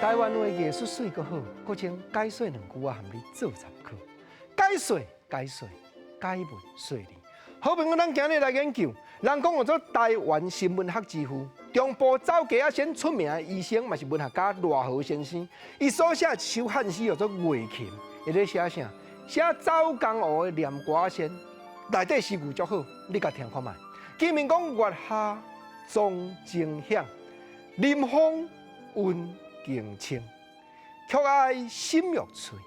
台湾话艺术水阁好，搁请解说2句啊，含你做参考。解说，解文说理。好朋友，咱今日来研究。人讲有做台湾新闻学之父，中部走街仔先出名的医生，嘛是文学家赖和先生。伊所写一首汉诗叫做《月琴》，伊咧写啥？写走江湖的念歌仙，内底诗句足好，你甲听看卖。见面讲月下钟情响，临风韵更清，曲爱心欲碎，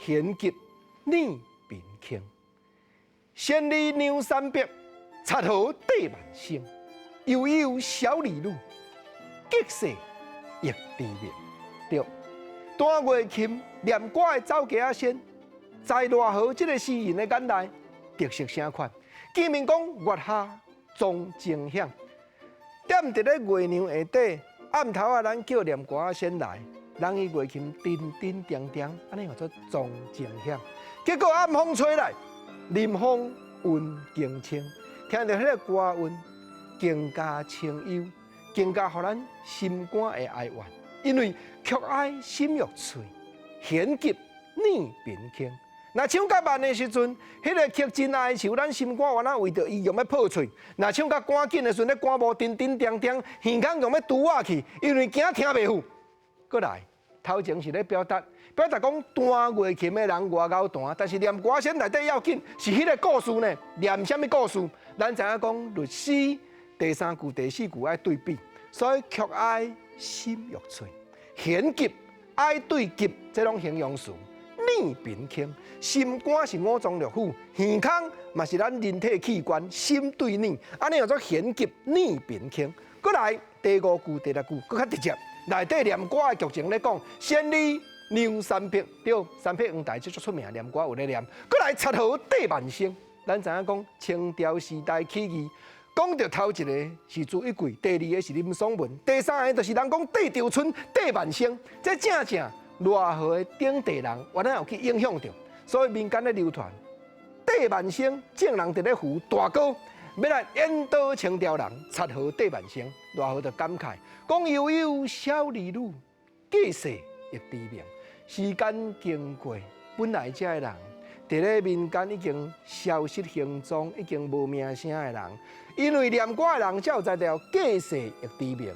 弦急耳边轻。千里牛山壁，插河缀万声。悠悠小李路，吉色亦低面。对，单月琴念歌的走街仔仙，在赖和这个诗人的眼内，特色啥款？见面讲月下钟情响，踮伫咧月亮下底，暗头啊，咱叫念歌仔仙来，人伊月琴叮叮当当，安尼叫做钟情响。结果暗风吹来，临风韵更清，听到迄个歌韵，更加清幽，更加互咱心肝会哀怨。因为曲哀心欲碎，弦急耳边轻。若唱甲慢的时阵，迄个曲真哀愁，咱心肝原来为着伊用要破嘴；若唱甲赶紧的时阵，咧歌无叮叮当当，耳孔用要拄下去，因为惊听袂赴。过来，头前是咧表达讲弹月琴的人外敖弹，但是念歌仙内底要紧是迄个故事呢？念什么故事？咱知影讲律诗第3句、第4句爱对比，所以曲哀心欲碎，弦急爱对急，这种形容词。耳边轻，心肝是五脏六腑，耳孔嘛是咱人体器官，心对耳，安尼叫做弦急耳边轻。过来第5句、第6句，搁较直接，内底念歌的剧情咧讲，千里牛山壁，对，三匹黄台这足出名，念歌有咧念。过来插河缀万声，咱知影讲清朝时代起义，讲到头一个是朱一贵，第2个是林爽文，第3个就是人讲缀朝春、缀万声，这正赖和的顶地人原来有去影响着，所以民间咧流传缀万声，众人伫咧扶大哥，要来引导清朝人插河缀万声，赖和就感慨讲悠悠小李路，计世亦低明。时间经过，本来遮的人，伫咧民间已经消失行踪，已经无名声的人，因为念歌的人才有才调，计世亦低明，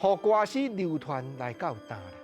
互歌诗流传来到今。